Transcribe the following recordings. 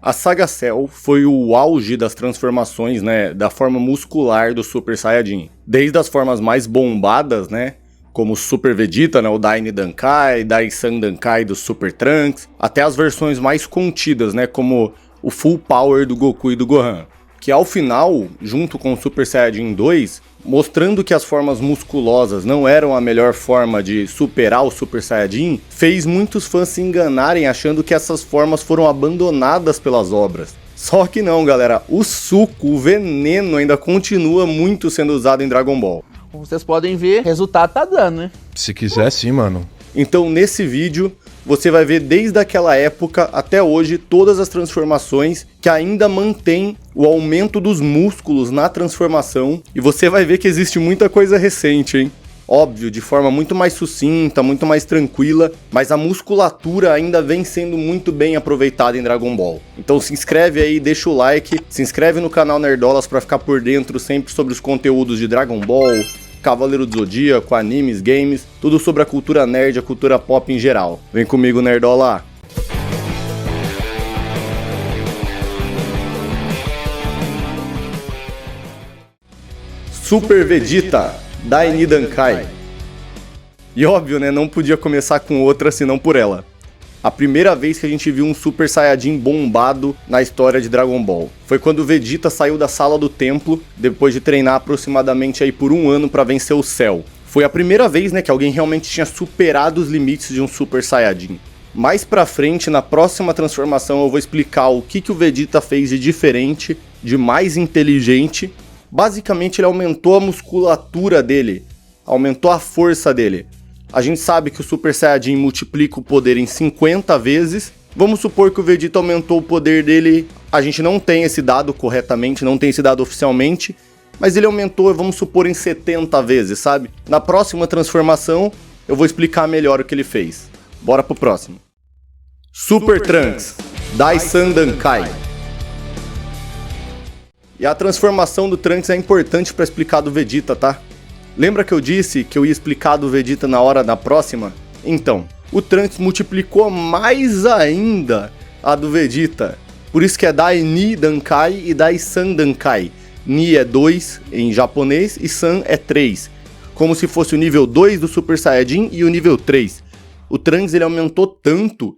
A saga Cell foi o auge das transformações, né, da forma muscular do Super Saiyajin. Desde as formas mais bombadas, né, como o Super Vegeta, né, o Daini Dankai, Daisan Dankai do Super Trunks, até as versões mais contidas, né, como o Full Power do Goku e do Gohan. Que ao final, junto com o Super Saiyajin 2, mostrando que as formas musculosas não eram a melhor forma de superar o Super Saiyajin, fez muitos fãs se enganarem achando que essas formas foram abandonadas pelas obras. Só que não, galera, o suco, o veneno ainda continua muito sendo usado em Dragon Ball. Como vocês podem ver, o resultado tá dando, né? Se quiser sim, mano. Então nesse vídeo, você vai ver desde aquela época até hoje todas as transformações que ainda mantém o aumento dos músculos na transformação. E você vai ver que existe muita coisa recente, hein? Óbvio, de forma muito mais sucinta, muito mais tranquila, mas a musculatura ainda vem sendo muito bem aproveitada em Dragon Ball. Então se inscreve aí, deixa o like, se inscreve no canal Nerdolas para ficar por dentro sempre sobre os conteúdos de Dragon Ball, Cavaleiro do Zodíaco, animes, games, tudo sobre a cultura nerd, a cultura pop em geral. Vem comigo, Nerdola! Super Vegeta, Daini Dankai. E óbvio, né, não podia começar com outra senão por ela. A primeira vez que a gente viu um Super Saiyajin bombado na história de Dragon Ball foi quando o Vegeta saiu da sala do templo, depois de treinar aproximadamente aí por 1 ano para vencer o Cell. Foi a primeira vez, né, que alguém realmente tinha superado os limites de um Super Saiyajin. Mais pra frente, na próxima transformação, eu vou explicar o que o Vegeta fez de diferente, de mais inteligente. Basicamente, ele aumentou a musculatura dele, aumentou a força dele. A gente sabe que o Super Saiyajin multiplica o poder em 50 vezes. Vamos supor que o Vegeta aumentou o poder dele. A gente não tem esse dado corretamente, não tem esse dado oficialmente. Mas ele aumentou, vamos supor, em 70 vezes, sabe? Na próxima transformação, eu vou explicar melhor o que ele fez. Bora pro próximo. Super Trunks, Daisan Dankai. E a transformação do Trunks é importante para explicar do Vegeta, tá? Lembra que eu disse que eu ia explicar do Vegeta na hora da próxima? Então, o Trunks multiplicou mais ainda a do Vegeta. Por isso que é Daini Dankai e Daisan Dankai. Ni é 2 em japonês e San é 3. Como se fosse o nível 2 do Super Saiyajin e o nível 3. O Trunks ele aumentou tanto,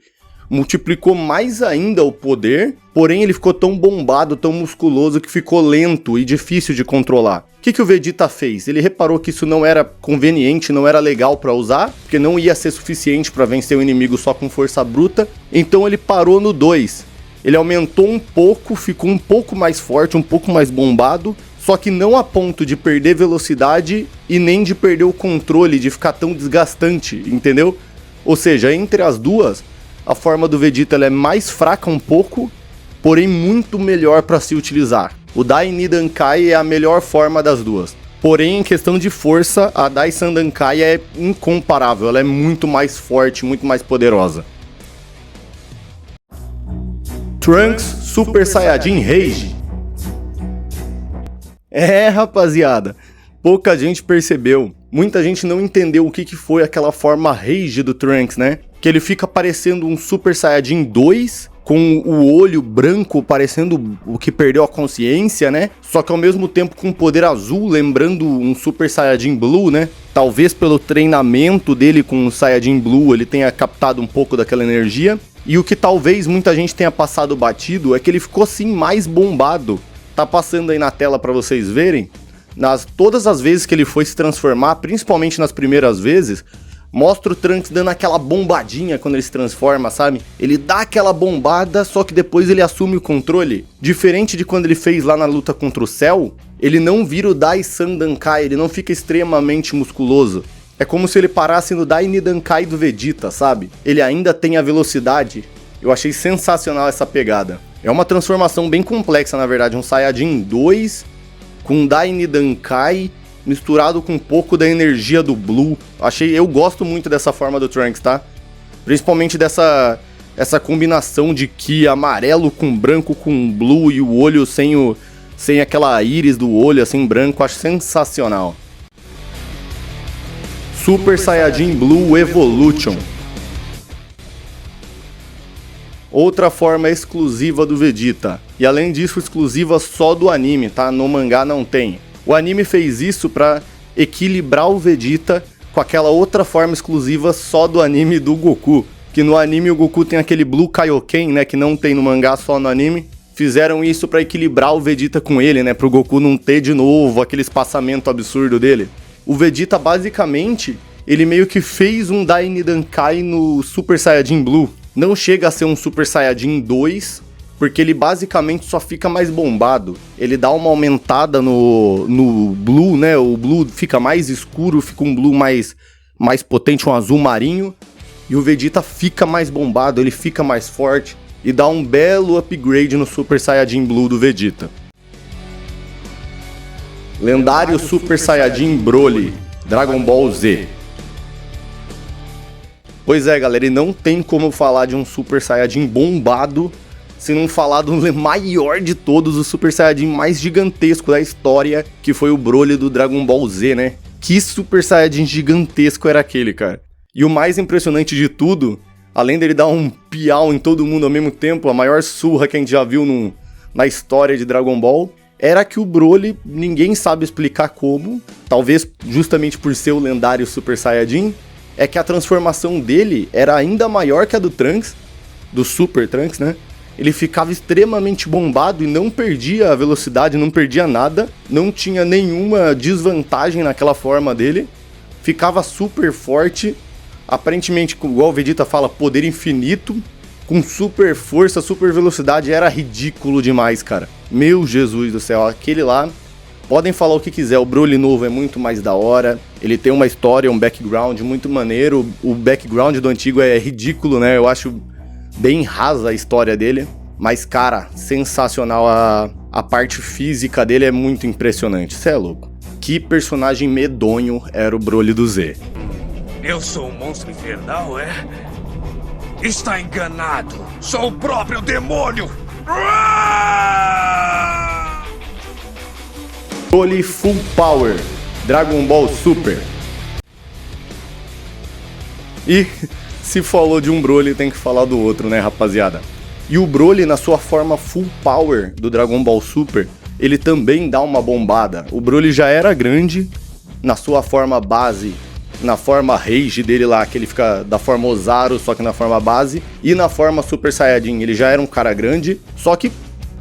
multiplicou mais ainda o poder, porém ele ficou tão bombado, tão musculoso que ficou lento e difícil de controlar. O que o Vegeta fez? Ele reparou que isso não era conveniente, não era legal para usar, porque não ia ser suficiente para vencer o inimigo só com força bruta, então ele parou no 2. Ele aumentou um pouco, ficou um pouco mais forte, um pouco mais bombado, só que não a ponto de perder velocidade e nem de perder o controle, de ficar tão desgastante, entendeu? Ou seja, entre as duas, a forma do Vegeta ela é mais fraca um pouco, porém muito melhor para se utilizar. O Daini Dankai é a melhor forma das duas. Porém, em questão de força, a Daisan Dankai é incomparável. Ela é muito mais forte, muito mais poderosa. Trunks Super Saiyajin Rage. Rapaziada, pouca gente percebeu. Muita gente não entendeu o que foi aquela forma Rage do Trunks, né? Que ele fica parecendo um Super Saiyajin 2, com o olho branco parecendo o que perdeu a consciência, né? Só que ao mesmo tempo com poder azul, lembrando um Super Saiyajin Blue, né? Talvez pelo treinamento dele com o Saiyajin Blue ele tenha captado um pouco daquela energia. E o que talvez muita gente tenha passado batido é que ele ficou assim mais bombado. Tá passando aí na tela para vocês verem. Todas as vezes que ele foi se transformar, principalmente nas primeiras vezes, mostra o Trunks dando aquela bombadinha quando ele se transforma, sabe? Ele dá aquela bombada, só que depois ele assume o controle. Diferente de quando ele fez lá na luta contra o Cell, ele não vira o Daisan Dankai, ele não fica extremamente musculoso. É como se ele parasse no Daini Dankai do Vegeta, sabe? Ele ainda tem a velocidade. Eu achei sensacional essa pegada. É uma transformação bem complexa, na verdade. Um Saiyajin 2 com Daini Dankai misturado com um pouco da energia do Blue. Eu gosto muito dessa forma do Trunks, tá? Principalmente essa combinação de Ki amarelo com branco com Blue e o olho sem aquela íris do olho assim branco. Acho sensacional. Super Saiyajin Blue Evolution. outra forma exclusiva do Vegeta. E além disso, exclusiva só do anime, tá? No mangá não tem. O anime fez isso pra equilibrar o Vegeta com aquela outra forma exclusiva só do anime do Goku. Que no anime o Goku tem aquele Blue Kaioken, né? Que não tem no mangá, só no anime. Fizeram isso pra equilibrar o Vegeta com ele, né? Pro Goku não ter de novo aquele espaçamento absurdo dele. O Vegeta, basicamente, ele meio que fez um Dainidankai no Super Saiyajin Blue. Não chega a ser um Super Saiyajin 2, porque ele basicamente só fica mais bombado. Ele dá uma aumentada no Blue, né? O Blue fica mais escuro, fica um Blue mais potente, um azul marinho. E o Vegeta fica mais bombado, ele fica mais forte. E dá um belo upgrade no Super Saiyajin Blue do Vegeta. Lendário Super Saiyajin Broly, Dragon Ball Z. Pois é, galera, e não tem como falar de um Super Saiyajin bombado se não falar do maior de todos, o Super Saiyajin mais gigantesco da história, que foi o Broly do Dragon Ball Z, né? Que Super Saiyajin gigantesco era aquele, cara? E o mais impressionante de tudo, além dele dar um piau em todo mundo ao mesmo tempo, a maior surra que a gente já viu na história de Dragon Ball, era que o Broly, ninguém sabe explicar como, talvez justamente por ser o lendário Super Saiyajin, é que a transformação dele era ainda maior que a do Trunks, do Super Trunks, né? Ele ficava extremamente bombado e não perdia a velocidade, não perdia nada, não tinha nenhuma desvantagem naquela forma dele, ficava super forte, aparentemente, igual o Vegeta fala, poder infinito, com super força, super velocidade, era ridículo demais, cara. Meu Jesus do céu, aquele lá, podem falar o que quiser, o Broly novo é muito mais da hora, ele tem uma história, um background muito maneiro, o background do antigo é ridículo, né, eu acho bem rasa a história dele, mas cara, sensacional, a parte física dele é muito impressionante, cê é louco. Que personagem medonho era o Broly do Z. Eu sou um monstro infernal, é? Está enganado! Sou o próprio demônio! Broly Full Power, Dragon Ball Super. E se falou de um Broly, tem que falar do outro, né, rapaziada? E o Broly, na sua forma Full Power do Dragon Ball Super, ele também dá uma bombada. O Broly já era grande, na sua forma base, na forma Rage dele lá, que ele fica da forma Ozaru, só que na forma base, e na forma Super Saiyajin, ele já era um cara grande, só que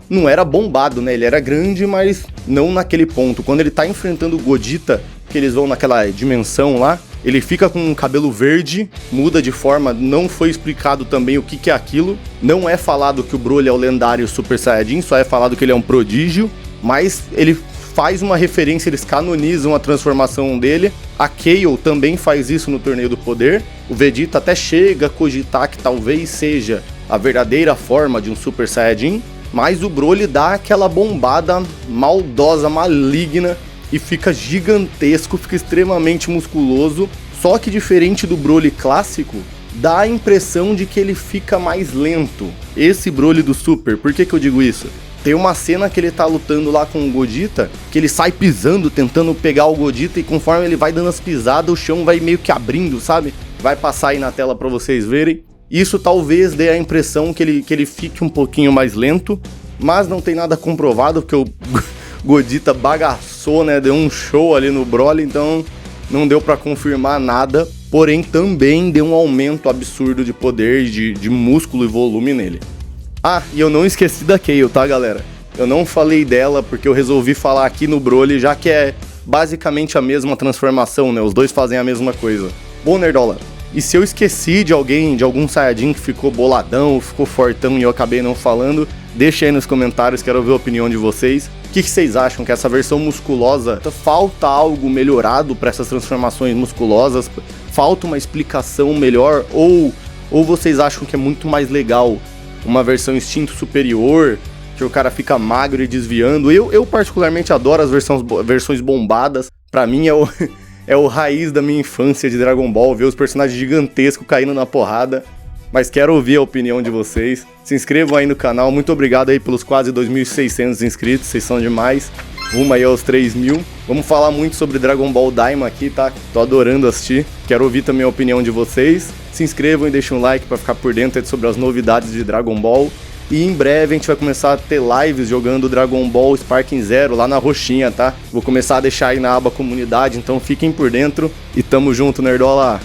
não era bombado, né? Ele era grande, mas não naquele ponto. Quando ele tá enfrentando o Gogeta, que eles vão naquela dimensão lá, ele fica com um cabelo verde, muda de forma, não foi explicado também o que é aquilo. Não é falado que o Broly é o lendário Super Saiyajin, só é falado que ele é um prodígio, mas ele faz uma referência, eles canonizam a transformação dele. A Kayle também faz isso no Torneio do Poder. O Vegeta até chega a cogitar que talvez seja a verdadeira forma de um Super Saiyajin, mas o Broly dá aquela bombada maldosa, maligna, e fica gigantesco, fica extremamente musculoso. Só que diferente do Broly clássico, dá a impressão de que ele fica mais lento. Esse Broly do Super, por que eu digo isso? Tem uma cena que ele tá lutando lá com o Gogeta, que ele sai pisando, tentando pegar o Gogeta, e conforme ele vai dando as pisadas, o chão vai meio que abrindo, sabe? Vai passar aí na tela pra vocês verem. Isso talvez dê a impressão que ele fique um pouquinho mais lento, mas não tem nada comprovado, porque o Gogeta bagaçou, né? Deu um show ali no Broly, então não deu pra confirmar nada. Porém, também deu um aumento absurdo de poder, de músculo e volume nele. Ah, e eu não esqueci da Kayle, tá, galera? Eu não falei dela porque eu resolvi falar aqui no Broly, já que é basicamente a mesma transformação, né? Os dois fazem a mesma coisa. Bom, Nerdola, e se eu esqueci de algum Saiyajin que ficou boladão, ficou fortão e eu acabei não falando, deixa aí nos comentários, quero ver a opinião de vocês. O que vocês acham? Que essa versão musculosa, falta algo melhorado para essas transformações musculosas? Falta uma explicação melhor? Ou vocês acham que é muito mais legal uma versão instinto superior, que o cara fica magro e desviando? Eu particularmente adoro as versões bombadas. Pra mim é o raiz da minha infância de Dragon Ball, ver os personagens gigantescos caindo na porrada. Mas quero ouvir a opinião de vocês. Se inscrevam aí no canal. Muito obrigado aí pelos quase 2.600 inscritos, vocês são demais. rumo aí aos 3.000. Vamos falar muito sobre Dragon Ball Daima aqui, tá? Tô adorando assistir. Quero ouvir também a opinião de vocês. Se inscrevam e deixem um like pra ficar por dentro sobre as novidades de Dragon Ball. E em breve a gente vai começar a ter lives jogando Dragon Ball Sparking Zero lá na roxinha, tá? Vou começar a deixar aí na aba comunidade, então fiquem por dentro e tamo junto, nerdola!